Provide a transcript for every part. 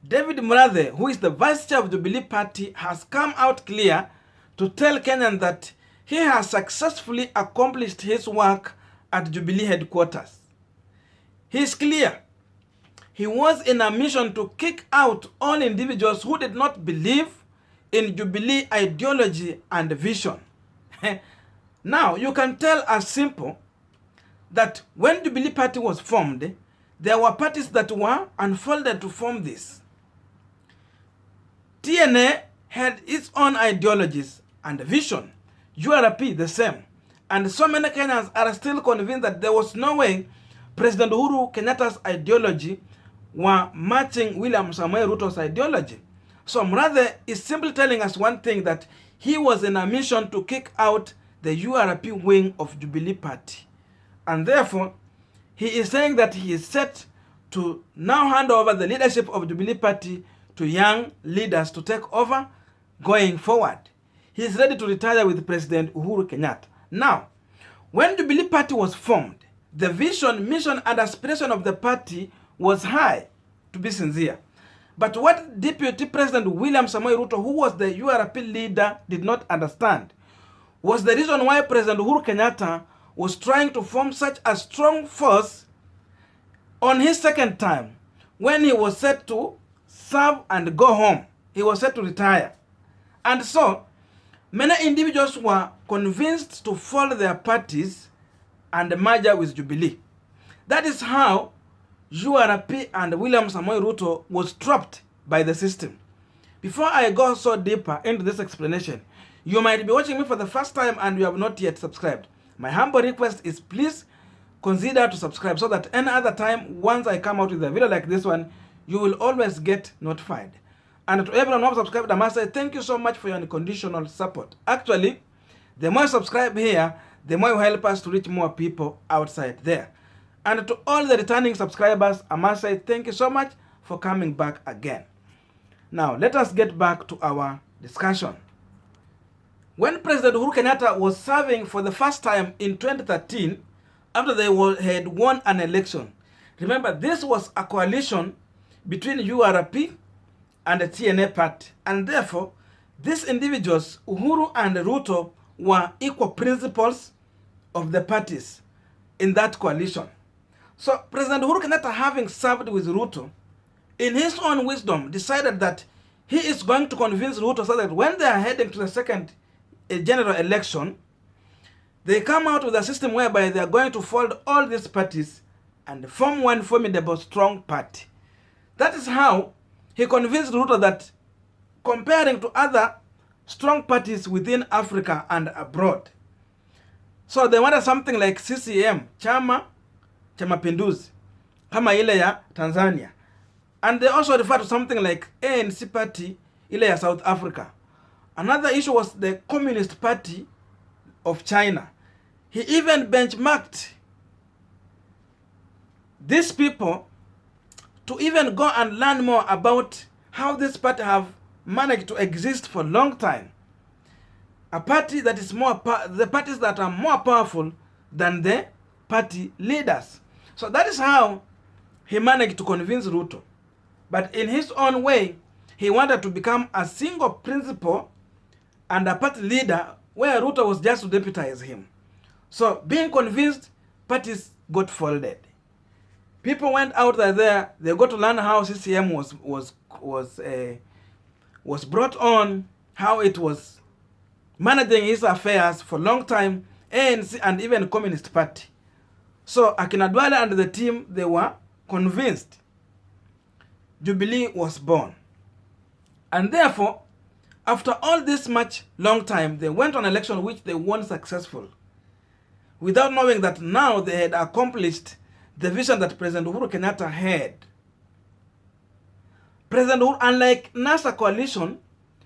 David Murathe, who is the vice chair of Jubilee Party, has come out clear to tell Kenyans that he has successfully accomplished his work at Jubilee headquarters. He is clear. He was in a mission to kick out all individuals who did not believe in Jubilee ideology and vision. Now, you can tell as simple that when Jubilee Party was formed, there were parties that were unfolded to form this. TNA had its own ideologies and vision. URP the same. And so many Kenyans are still convinced that there was no way President Uhuru Kenyatta's ideology were matching William Samoei Ruto's ideology. So Murathe is simply telling us one thing, that he was in a mission to kick out the URP wing of Jubilee Party. And therefore, he is saying that he is set to now hand over the leadership of Jubilee Party to young leaders to take over going forward. He is ready to retire with President Uhuru Kenyatta. Now, when Jubilee Party was formed, the vision, mission, and aspiration of the party was high, to be sincere. But what Deputy President William Samoei Ruto, who was the URP leader, did not understand was the reason why President Uhuru Kenyatta was trying to form such a strong force on his second time, when he was set to serve and go home. He was set to retire. And so, many individuals were convinced to follow their parties and merge with Jubilee. That is how URP and William Samoei Ruto was trapped by the system. Before I go so deeper into this explanation, you might be watching me for the first time and you have not yet subscribed. My humble request is, please consider to subscribe, so that any other time once I come out with a video like this one, you will always get notified. And to everyone who has subscribed, I must say thank you so much for your unconditional support. Actually, the more you subscribe here, the more you help us to reach more people outside there. And to all the returning subscribers, I must say thank you so much for coming back again. Now, let us get back to our discussion. When President Uhuru Kenyatta was serving for the first time in 2013, after they had won an election, remember, this was a coalition between URP and the TNA party. And therefore, these individuals, Uhuru and Ruto, were equal principals of the parties in that coalition. So President Uhuru Kenyatta, having served with Ruto, in his own wisdom decided that he is going to convince Ruto so that when they are heading to the second general election, they come out with a system whereby they are going to fold all these parties and form one formidable strong party. That is how he convinced Ruto that, comparing to other strong parties within Africa and abroad, so they wanted something like CCM, Chama cha Mapinduzi, kama ile ya Tanzania. And they also refer to something like ANC party, ile ya South Africa. Another issue was the Communist Party of China. He even benchmarked these people to even go and learn more about how this party have managed to exist for a long time. A party that is the parties that are more powerful than the party leaders. So that is how he managed to convince Ruto. But in his own way, he wanted to become a single principal and a party leader, where Ruto was just to deputize him. So being convinced, parties got folded. People went out there, they got to learn how CCM was brought on, how it was managing his affairs for a long time, ANC and even Communist Party. So Akina Duale and the team, they were convinced. Jubilee was born. And therefore, after all this much long time, they went on election which they won successful, without knowing that now they had accomplished the vision that President Uhuru Kenyatta had. President Uhuru, unlike NASA coalition,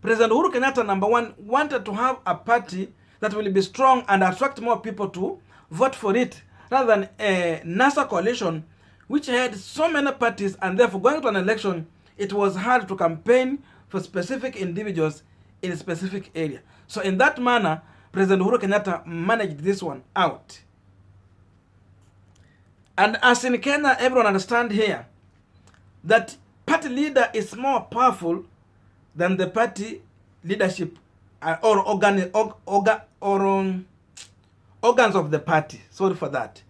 President Uhuru Kenyatta, number one, wanted to have a party that will be strong and attract more people to vote for it, rather than a NASA coalition which had so many parties, and therefore going to an election, it was hard to campaign for specific individuals in a specific area. So in that manner, President Uhuru Kenyatta managed this one out. And as in Kenya, everyone understand here that party leader is more powerful than the party leadership or organs of the party. Sorry for that.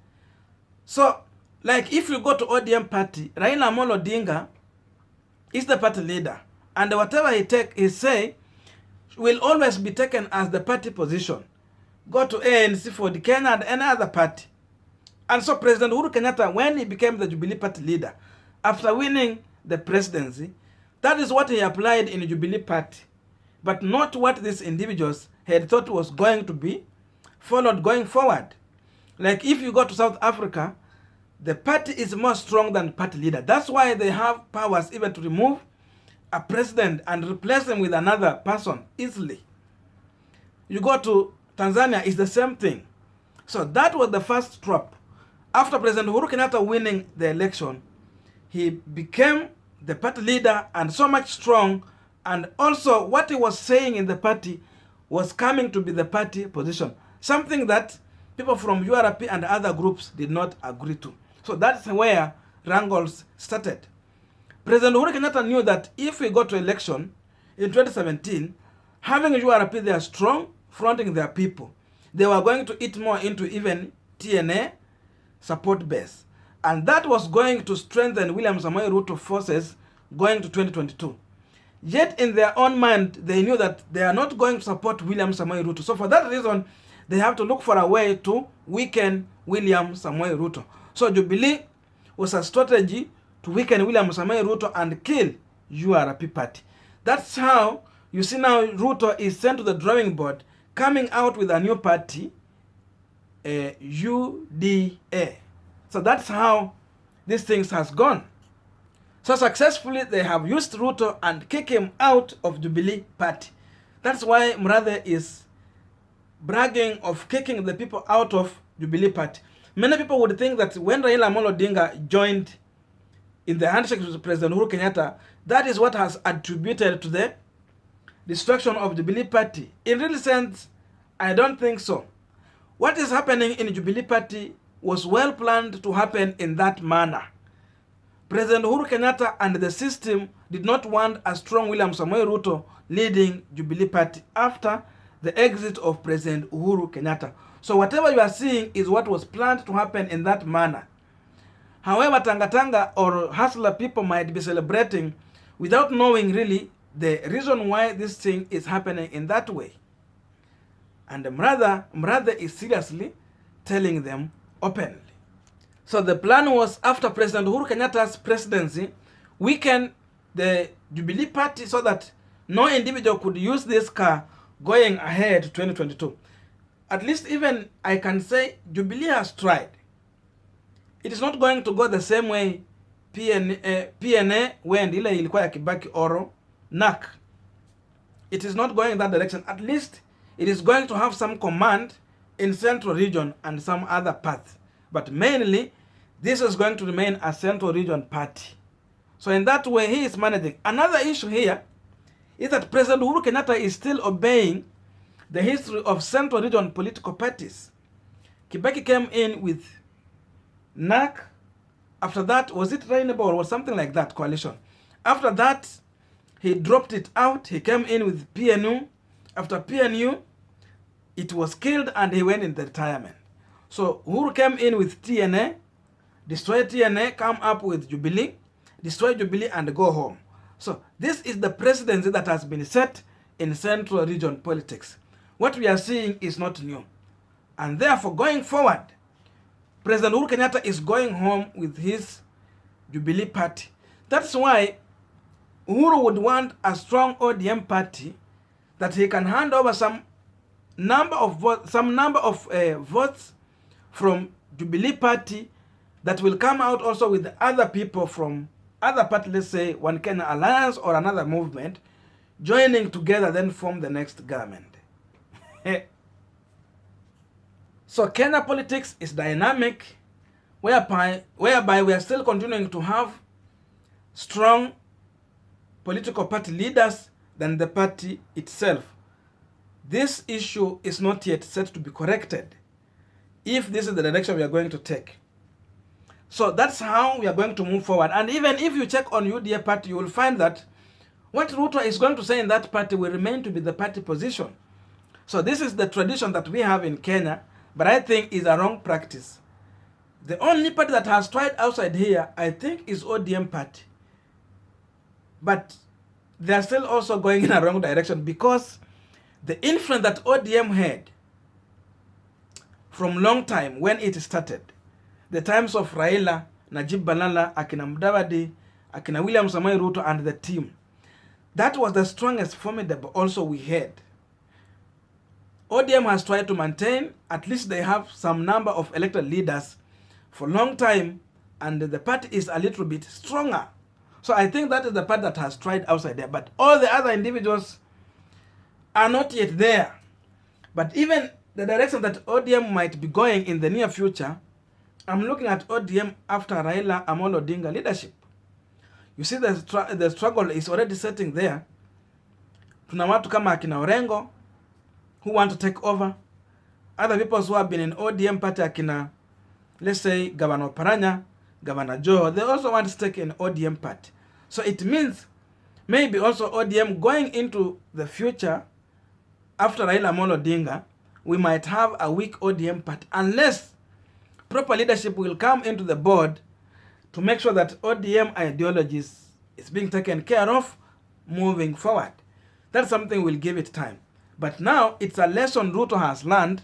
So, like if you go to ODM party, Raila Amolo Odinga is the party leader, and whatever he say will always be taken as the party position. Go to ANC for the Kenya and any other party. And so President Uhuru Kenyatta, when he became the Jubilee party leader, after winning the presidency, that is what he applied in the Jubilee party, but not what these individuals had thought was going to be followed going forward. Like if you go to South Africa, the party is more strong than the party leader. That's why they have powers even to remove a president and replace him with another person easily. You go to Tanzania, it's the same thing. So that was the first trap. After President Uhuru Kenyatta winning the election, he became the party leader and so much strong, and also what he was saying in the party was coming to be the party position, something that people from URP and other groups did not agree to. So that's where wrangles started. President Uhuru Kenyatta knew that if we go to election in 2017, having URP there strong, fronting their people, they were going to eat more into even TNA support base. And that was going to strengthen William Samoei Ruto forces going to 2022. Yet in their own mind, they knew that they are not going to support William Samoei Ruto. So for that reason, they have to look for a way to weaken William Samoei Ruto. So Jubilee was a strategy to weaken William Samoei Ruto and kill URP party. That's how you see now Ruto is sent to the drawing board, coming out with a new party, UDA. So that's how these things has gone. So successfully they have used Ruto and kick him out of Jubilee party. That's why Murathe is bragging of kicking the people out of Jubilee party. Many people would think that when Raila Amolo Odinga joined in the handshake with President Uhuru Kenyatta, that is what has attributed to the destruction of Jubilee party. In real sense, I don't think so. What is happening in Jubilee party was well planned to happen in that manner. President Uhuru Kenyatta and the system did not want a strong William Samoei Ruto leading Jubilee party after the exit of President Uhuru Kenyatta. So whatever you are seeing is what was planned to happen in that manner. However, Tanga or hustler people might be celebrating without knowing really the reason why this thing is happening in that way. And Murathe is seriously telling them openly. So the plan was, after President Uhuru Kenyatta's presidency, weaken the Jubilee party so that no individual could use this car going ahead to 2022. At least even I can say Jubilee has tried. It is not going to go the same way PNA went, ile ilikuwa ya Kibaki Oro, NAC. It is not going in that direction. At least it is going to have some command in Central Region and some other parts. But mainly, this is going to remain a Central Region party. So in that way, he is managing. Another issue here is that President Uhuru Kenyatta is still obeying the history of Central Region political parties. Kibaki came in with NAC. After that, was it Rainbow or something like that, coalition? After that, he dropped it out. He came in with PNU. After PNU, it was killed and he went into retirement. So Uhuru came in with TNA, destroyed TNA, come up with Jubilee, destroy Jubilee and go home. So this is the presidency that has been set in Central Region politics. What we are seeing is not new. And therefore, going forward, President Uhuru Kenyatta is going home with his Jubilee party. That's why Uhuru would want a strong ODM party that he can hand over some number of votes from Jubilee party that will come out also with other people from other parties, let's say One Kenya Alliance or another movement, joining together, then form the next government. So Kenya politics is dynamic, whereby we are still continuing to have strong political party leaders than the party itself. This issue is not yet set to be corrected if this is the direction we are going to take. So that's how we are going to move forward. And even if you check on UDA party, you will find that what Ruto is going to say in that party will remain to be the party position. So this is the tradition that we have in Kenya, but I think is a wrong practice. The only party that has tried outside here, I think, is ODM party. But they are still also going in a wrong direction, because the influence that ODM had from long time when it started, the times of Raila, Najib Balala, Akina Mudavadi, Akina William Samoei Ruto and the team, that was the strongest formidable also we had. ODM has tried to maintain, at least they have some number of elected leaders for a long time, and the party is a little bit stronger. So I think that is the part that has tried outside there. But all the other individuals are not yet there. But even the direction that ODM might be going in the near future, I'm looking at ODM after Raila Amolo Odinga leadership. You see the struggle is already setting there. Tuna watu kama akina Orengo who want to take over. Other people who have been in ODM party akina, let's say, Governor Paranya, Governor Joe, they also want to take an ODM party. So it means maybe also ODM going into the future after Raila Amolo Odinga, we might have a weak ODM party unless proper leadership will come into the board to make sure that ODM ideologies is being taken care of moving forward. That's something we'll give it time. But now it's a lesson Ruto has learned,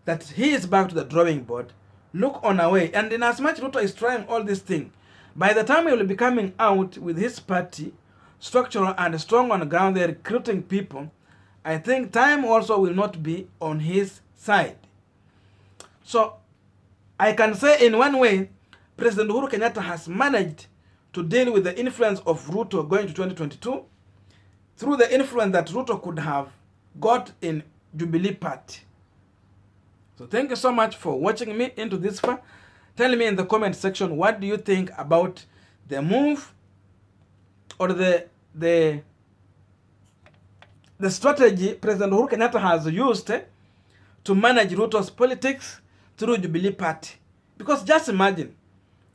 that he is back to the drawing board. Look on our way. And in as much Ruto is trying all these things, by the time he will be coming out with his party, structural and strong on the ground, they're recruiting people, I think time also will not be on his side. So I can say in one way, President Uhuru Kenyatta has managed to deal with the influence of Ruto going to 2022 through the influence that Ruto could have got in Jubilee party. So thank you so much for watching me into this far. Tell me in the comment section, what do you think about the move or the strategy President Uhuru Kenyatta has used to manage Ruto's politics through Jubilee party? Because just imagine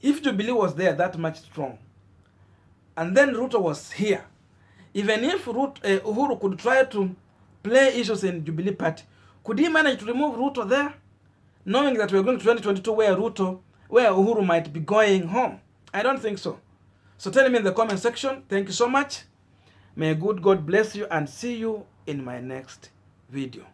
if Jubilee was there that much strong, and then Ruto was here, even if Uhuru could try to play issues in Jubilee party, could he manage to remove Ruto there, knowing that we're going to 2022 where Uhuru might be going home? I don't think so. So tell me in the comment section. Thank you so much. May good God bless you, and see you in my next video.